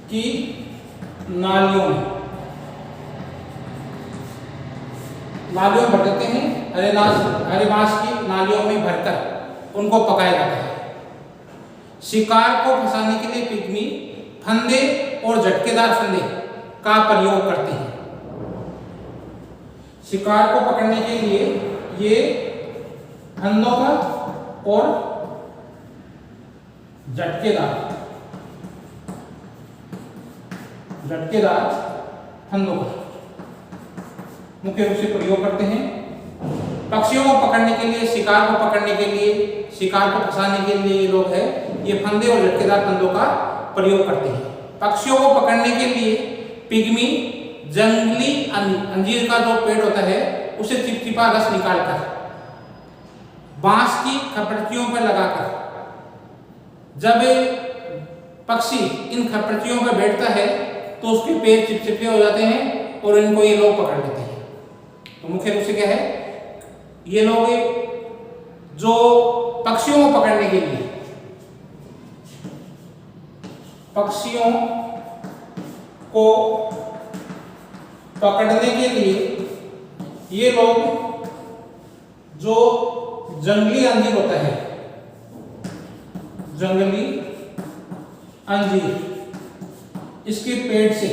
की नालियों में भर देते हैं। हरे बांस की नालियों में भरकर उनको पकाया जाता है। शिकार को फंसाने के लिए पिग्मी फंदे और झटकेदार फंदे का प्रयोग करते हैं। शिकार को पकड़ने के लिए ये फंदों का और झटकेदार फंदों का मुख्य रूप से प्रयोग करते हैं। पक्षियों को पकड़ने के लिए, शिकार को पकड़ने के लिए, शिकार को फंसाने के लिए ये लोग है ये फंदे और झटकेदार फंदों का प्रयोग करते हैं। पक्षियों को पकड़ने के लिए पिग्मी जंगली अंजीर का जो पेड़ होता है उसे चिपचिपा रस निकालकर बांस की खपड़चियों पर लगाकर, जब पक्षी इन खपड़चियों पर बैठता है तो उसके पैर चिपचिपे हो जाते हैं और इनको ये लोग पकड़ लेते हैं। तो मुख्य रूप से क्या है, ये लोग जो पक्षियों को पकड़ने के लिए, पक्षियों को पकड़ने के लिए ये लोग जो जंगली अंजीर होता है, जंगली अंजीर, इसके पेड़ से,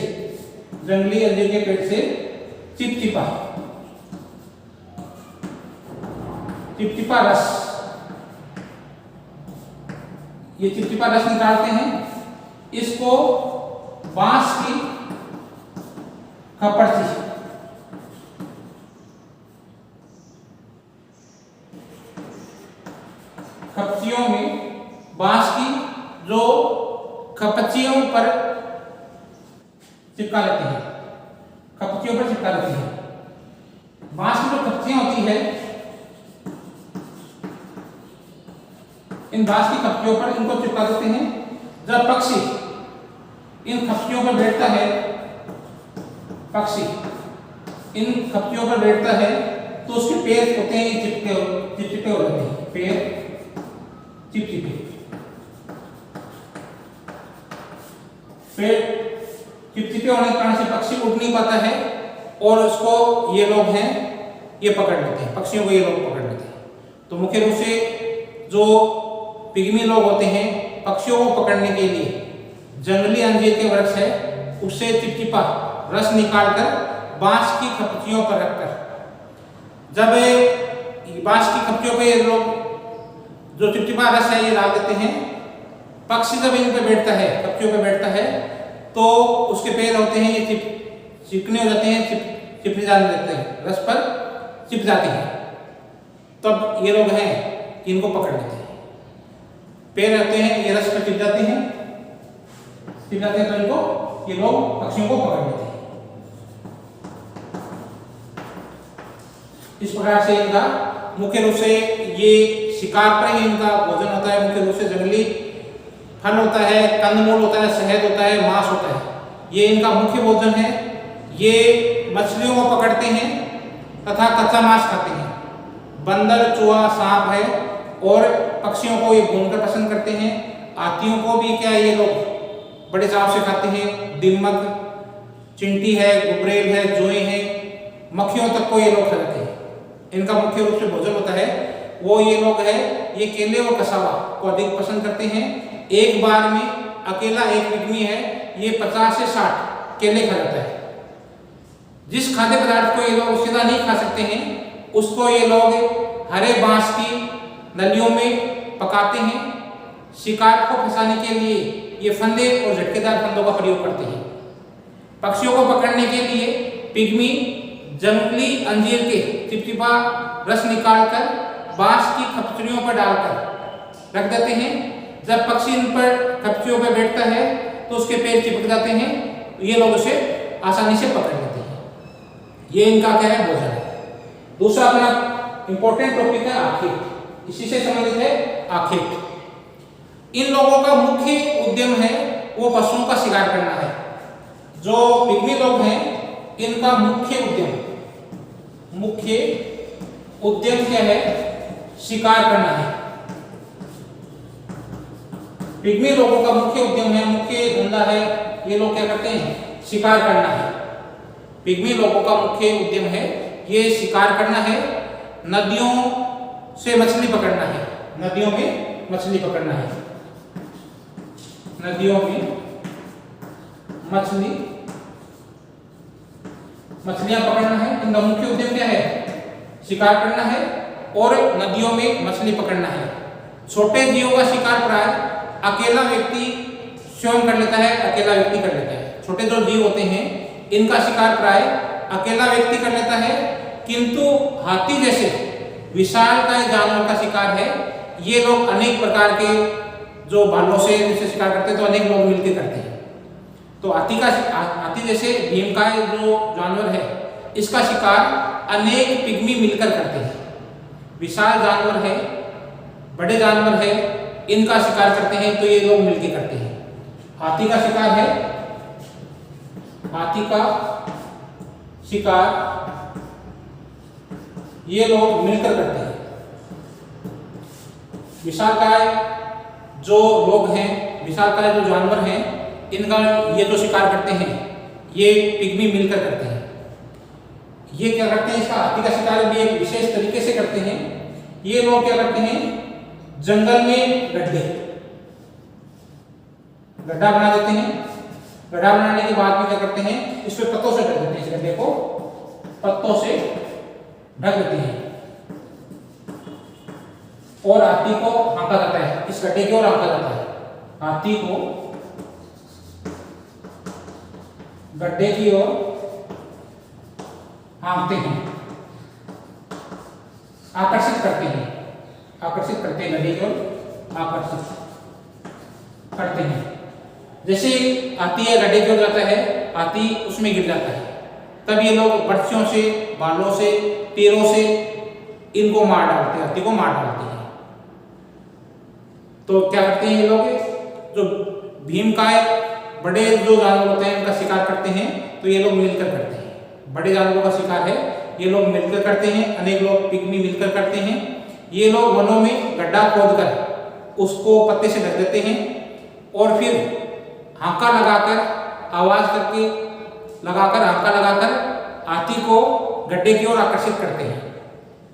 जंगली अंजीर के पेड़ से चिपचिपा रस, ये चिपचिपा रस निकालते हैं। इसको बांस की खपड़ची, खपचियों में, बांस की जो खपचियों पर चिपका लेते हैं, खपचियों पर चिपका लेते हैं। बांस की जो खपचियां होती है, इन बांस की खपचियों पर इनको चिपका देते हैं। जब पक्षी इन खपचियों पर बैठता है, पक्षी इन खपचियों पर बैठता है तो उसके पैर होते हैं ये चिपचिपे हो जाते हैं, पैर चिपचिपे, पैर चिपचिपे होने के कारण से पक्षी उड़ नहीं पाता है और उसको ये लोग हैं ये पकड़ लेते हैं, पक्षियों को ये लोग पकड़ लेते हैं। तो मुख्य रूप से जो पिग्मी लोग होते हैं पक्षियों को पकड़ने के लिए जंगली अंजीर के वृक्ष है उससे चिपचिपा रस निकालकर बांस की खपचियों पर रखकर, जब बांस की खपचियों पे ये लोग जो चिपचिपा रस है ये डाल देते हैं, पक्षी जब इन पे बैठता है, खपचियों पे बैठता है तो उसके पैर होते हैं ये चिपकने हो जाते हैं, चिपने जाने देते हैं, रस पर चिप जाते हैं। तब ये लोग हैं इनको पकड़ लेते हैं, पैर रहते हैं ये रस पर चिप जाते हैं तो इनको ये लोग पक्षियों को पकड़ लेते हैं। इस प्रकार से इनका मुख्य रूप से ये शिकार पर ही इनका भोजन होता है। मुख्य रूप से जंगली फल होता है, कंदमूल होता है, शहद होता है, मांस होता है, ये इनका मुख्य भोजन है। ये मछलियों को पकड़ते हैं तथा कच्चा मांस खाते हैं। बंदर, चूहा, सांप है और पक्षियों को ये भूनकर पसंद करते हैं। हाथियों को भी क्या ये लोग बड़े चाव से खाते हैं। दीमक, चिंटी है, गुबरेल है, जोए हैं, मक्खियों तक को ये लोग खाते हैं। इनका मुख्य रूप से भोजन होता है वो ये लोग है ये केले और कसावा को अधिक पसंद करते हैं। एक बार में अकेला एक पिग्मी है ये 50 से 60 केले खा जाता है। जिस खाद्य पदार्थ को ये लोग सीधा नहीं खा सकते हैं उसको ये लोग हरे बांस की नलियों में पकाते हैं। शिकार को फंसाने के लिए ये फंदे और झटकेदार फंदों का प्रयोग करते हैं। पक्षियों को पकड़ने के लिए पिग्मी जंगली अंजीर के चिपचिपा रस निकालकर बांस की खपचियों पर डालकर रख देते हैं। जब पक्षी इन पर खपचियों पर बैठता है तो उसके पैर चिपक जाते हैं, ये लोग उसे आसानी से पकड़ लेते हैं। ये इनका क्या है भोजन है। दूसरा अपना इंपॉर्टेंट टॉपिक है आखेट, इसी से संबंधित है आखेट। इन लोगों का मुख्य उद्यम है वो पशुओं का शिकार करना है। जो पिग्मी लोग हैं इनका मुख्य उद्यम क्या है, शिकार करना है। पिग्मी लोगों का मुख्य उद्यम है, मुख्य धंधा है, ये लोग क्या करते हैं शिकार करना है। पिग्मी लोगों का मुख्य उद्यम है ये शिकार करना है। नदियों से मछली पकड़ना है, नदियों में मछली पकड़ना है, नदियों में मछली मछलियां पकड़ना है, इनका मुख्य उद्देश्य क्या है? शिकार करना है और नदियों में मछली पकड़ना है। छोटे जीवों का शिकार प्राय अकेला व्यक्ति स्वयं कर लेता है, अकेला व्यक्ति कर लेता है। छोटे जो जीव होते हैं इनका शिकार प्राय अकेला व्यक्ति कर लेता है, किंतु हाथी जैसे विशालकाय जानवर का शिकार है ये लोग अनेक प्रकार के जो भालों से जिससे शिकार करते हैं तो अनेक लोग मिलकर करते हैं। तो हाथी जैसे भीमकाय जो जानवर है इसका शिकार अनेक पिग्मी मिलकर करते हैं। विशाल जानवर है, बड़े जानवर है, इनका शिकार करते हैं तो ये लोग मिलकर करते हैं। हाथी का शिकार है, हाथी का शिकार ये लोग मिलकर करते हैं। विशालकाय जो लोग हैं, विशालकाय जो जानवर हैं, इनका ये जो शिकार करते हैं ये पिग्मी मिलकर करते हैं। ये क्या करते हैं? इसका हाथी का शिकार भी एक विशेष तरीके से करते हैं। ये लोग क्या करते हैं? जंगल में गड्ढा बना देते हैं। गड्ढा बनाने के बाद में क्या करते हैं? इस पे पत्तों से ढक देते हैं। इस गड्ढे को पत्तों से ढक देते हैं और हाथी को हाँका जाता है, इस गड्ढे की ओर हाँका जाता है। हाथी को गड्ढे की ओर हाँकते हैं, आकर्षित करते हैं, गड्ढे की ओर आकर्षित करते हैं। जैसे हाथी या गड्ढे की ओर जाता है, हाथी उसमें गिर जाता है, तब ये लोग बर्छियों से, बालों से, तीरों से इनको मार डालते हैं, हाथी को मार डालते हैं। तो क्या करते हैं ये लोग? जो भीमकाय बड़े जो जानवर होते हैं इनका शिकार करते हैं तो ये लोग मिलकर करते हैं। बड़े जानवरों का शिकार है ये लोग मिलकर करते हैं, अनेक लोग पिग्मी मिलकर करते हैं। ये लोग वनों में गड्ढा खोदकर उसको पत्ते से ढक देते हैं और फिर हांका लगाकर, आवाज करके हांका लगाकर हाथी को गड्ढे की ओर आकर्षित करते हैं।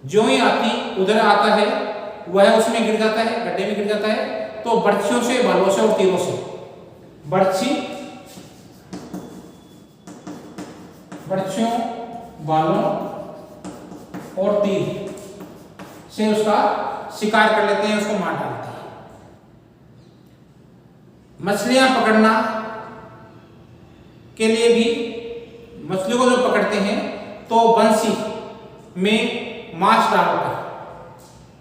जो ही हाथी उधर आता है वह उसमें गिर जाता है, गड्ढे में गिर जाता है, तो बर्छियों से, बालों से और तीरों से, बर्छियों, बालों और तीर से उसका शिकार कर लेते हैं, उसको मार डालते हैं। मछलियां पकड़ना के लिए भी मछलियों को जो पकड़ते हैं तो बंसी में मांस डालकर,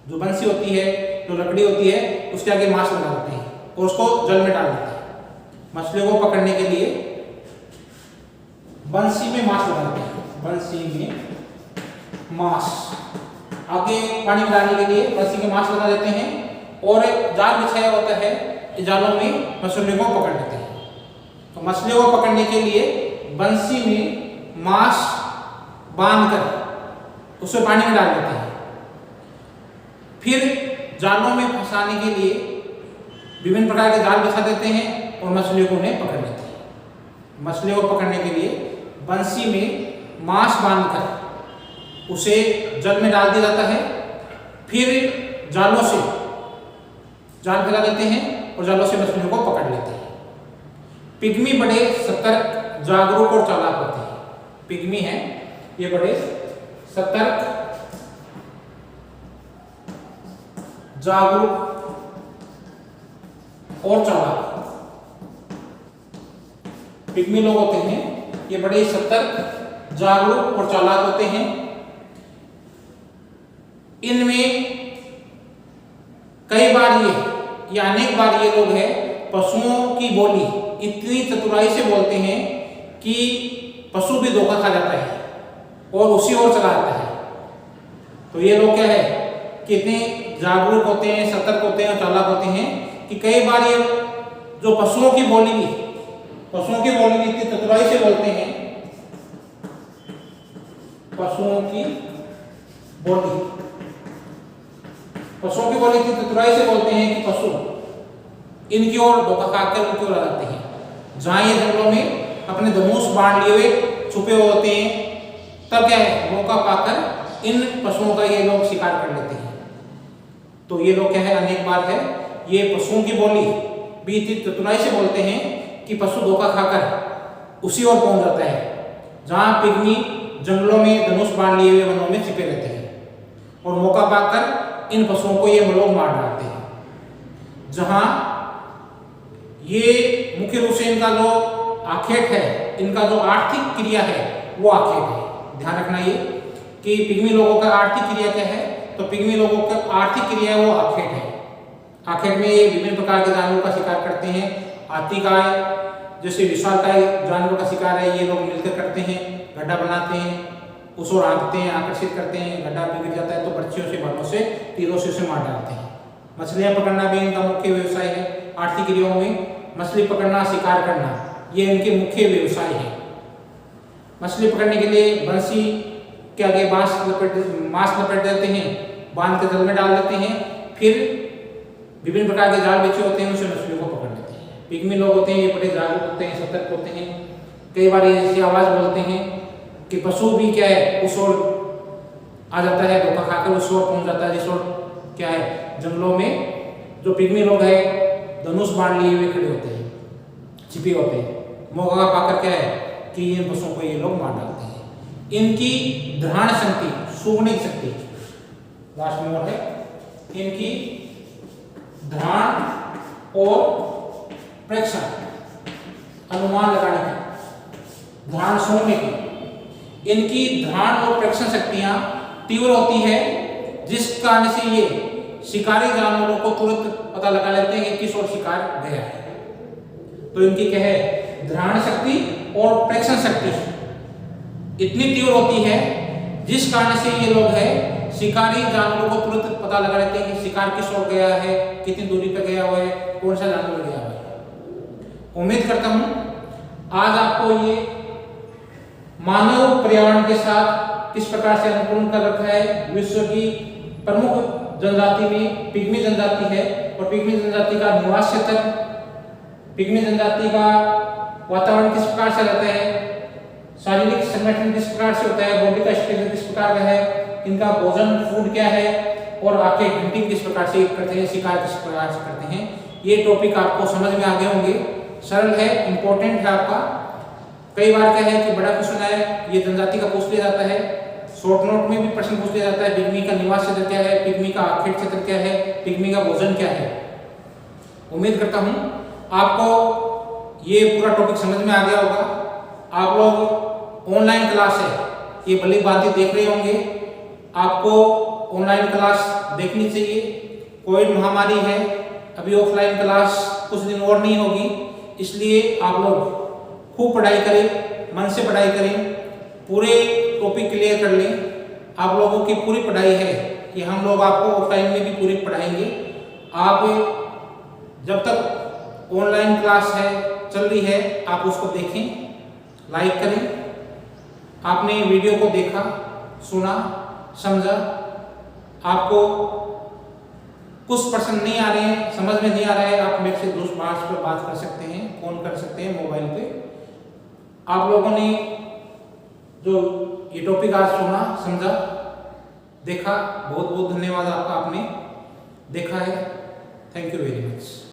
जो बंसी होती है, जो लकड़ी होती है, उसके आगे मांस लगा देते हैं और उसको जल में डाल देते हैं। मछलियों को पकड़ने के लिए बंसी में मांस लगाते हैं, बंसी में मांस आगे पानी में डालने के लिए बंसी में मांस लगा देते हैं और जाल बिछाया होता है, जालों में मछलियों को पकड़ लेते हैं। तो मछलियों को पकड़ने के लिए बंसी में मांस बांधकर उसे पानी में डाल देते हैं। फिर जालों में फंसाने के लिए विभिन्न प्रकार के जाल बिछा देते हैं और मछलियों को उन्हें पकड़ लेते हैं। मछलियों को पकड़ने के लिए बंसी में मांस बांधकर उसे जल में डाल दिया जाता है। फिर जालों से जाल फैला देते हैं और जालों से मछलियों को पकड़ लेते हैं। पिग्मी बड़े सतर्क, जागरूक और चालाक होते हैं। पिग्मी हैं ये बड़े सतर्क, जागरूक और चालाक पिग्मी लोग होते हैं। ये बड़े सतर्क, जागरूक और चालाक होते हैं। इनमें कई बार ये अनेक बार ये लोग हैं पशुओं की बोली इतनी चतुराई से बोलते हैं कि पशु भी धोखा खा जाता है और उसी ओर चला जाता है। तो ये लोग क्या है कि इतने जागरूक होते हैं, सतर्क होते हैं और चालाक होते हैं कि कई बार ये जो पशुओं की बोली भी इतनी चतुराई से बोलते हैं, पशुओं की बोली इतनी चतुराई से बोलते हैं कि पशु इनकी ओर धोखा खाकर उनकी ओर आ जाते हैं। जहां ये जंगलों में अपने धनुष बाण लिए हुए छुपे हुए होते हैं, तब क्या है मौका पाकर इन पशुओं का ये लोग शिकार कर लेते हैं। तो ये लोग क्या है अनेक बार है ये पशुओं की बोली भी इतनी चतुराई से बोलते हैं कि पशु धोखा खाकर उसी ओर पहुंच जाता है जहां पिग्मी जंगलों में धनुष बाण लिए हुए वनों में छिपे रहते हैं और मौका पाकर इन पशुओं को ये लोग मार डालते हैं। जहां ये मुख्य रूप से इनका जो आखेट है, इनका जो आर्थिक क्रिया है वो आखेट है। ध्यान रखना ये कि पिग्मी लोगों का आर्थिक क्रिया क्या है, तो पिग्मी लोगों का आर्थिक क्रिया है वो आखेट है। आखेट में ये विभिन्न प्रकार के जानवरों का शिकार करते हैं। हाथी का जैसे विशालकाय जानवरों का शिकार है ये लोग मिलकर करते हैं, गड्ढा बनाते हैं, उस ओर आंकते हैं, आकर्षित करते हैं, गड्ढा बिगड़ जाता है तो बर्छियों से, भालों से, तीरों से उसे मार डालते हैं। मछलियां पकड़ना भी इनका मुख्य व्यवसाय है। आर्थिक क्रियाओं में मछली पकड़ना, शिकार करना ये इनके मुख्य व्यवसाय है। मछली पकड़ने के लिए बंसी के आगे मांस लपेट देते हैं, बांध के जल में डाल देते हैं, फिर विभिन्न प्रकार के जाल बिछे होते हैं, उनसे मछलियों को पकड़ लेते हैं। पिग्मी लोग होते हैं ये बड़े जागरूक होते हैं, सतर्क होते हैं। कई बार ये ऐसी आवाज बोलते हैं कि पशु भी क्या है उस ओर आ जाता है, धोखा खाकर उस ओर पहुंच जाता है जिस ओर क्या है जंगलों में जो पिग्मी लोग है धनुष बाण लिए हुए खड़े होते हैं, छिपे होते हैं। मौका पाकर क्या है कि इन पशुओं को ये लोग मार डालते हैं। इनकी घ्राण शक्ति, सूंघने की शक्ति, लास्ट में और है इनकी घ्राण और प्रेक्षण, अनुमान लगाने की, घ्राण सूंघने की, इनकी घ्राण और प्रेक्षण शक्तियां तीव्र होती है, जिस कारण से ये शिकारी जानवरों को तुरंत पता लगा लेते हैं कि किस ओर शिकार गया है। तो इनकी क्या है घ्राण शक्ति और प्रेक्षण शक्ति इतनी तीव्र होती है जिस कारण से ये लोग है शिकारी जानवरों को तुरंत पता लगा लेते हैं कि शिकार किस ओर गया है, कितनी दूरी पर गया हुआ है, कौन सा जानवर गया हुआ है। उम्मीद करता हूं आज आपको ये मानव पर्यावरण के साथ किस प्रकार से अनुकूलन कर रखा है। विश्व की प्रमुख जनजाति में पिग्मी जनजाति है और पिग्मी जनजाति का निवास क्षेत्र, पिग्मी जनजाति का वातावरण किस प्रकार से रहता है, शारीरिक संगठन किस प्रकार से होता है, बॉडी का स्ट्रक्चर किस प्रकार का है, इनका भोजन फूड क्या है और आके हंटिंग किस प्रकार से करते हैं, शिकार किस प्रकार से करते हैं। ये टॉपिक आपको समझ में आ गए होंगे। सरल है, इंपॉर्टेंट है आपका। कई बार क्या है कि बड़ा क्वेश्चन है ये जनजाति का पूछ लिया जाता है, शॉर्ट नोट में भी प्रश्न पूछ लिया जाता है। पिग्मी का निवास क्षेत्र क्या है, पिग्मी का आखेट क्षेत्र क्या है, पिग्मी का भोजन क्या है। उम्मीद करता हूं आपको ये पूरा टॉपिक समझ में आ गया होगा। आप लोग ऑनलाइन क्लास है ये भली भांति देख रहे होंगे, आपको ऑनलाइन क्लास देखनी चाहिए। कोविड महामारी है, अभी ऑफलाइन क्लास कुछ दिन और नहीं होगी, इसलिए आप लोग खूब पढ़ाई करें, मन से पढ़ाई करें, पूरे टॉपिक क्लियर कर लें। आप लोगों की पूरी पढ़ाई है कि हम लोग आपको ऑफलाइन में भी पूरी पढ़ाएंगे। आप जब तक ऑनलाइन क्लास है चल रही है आप उसको देखें, लाइक करें। आपने वीडियो को देखा, सुना, समझा, आपको कुछ प्रश्न नहीं आ रहे हैं, समझ में नहीं आ रहा है, आप मेरे से दूसरे पर बात कर सकते हैं, फोन कर सकते हैं मोबाइल पे। आप लोगों ने जो ये टॉपिक आज सुना, समझा, देखा, बहुत बहुत धन्यवाद आपका, आपने देखा है। Thank you very much.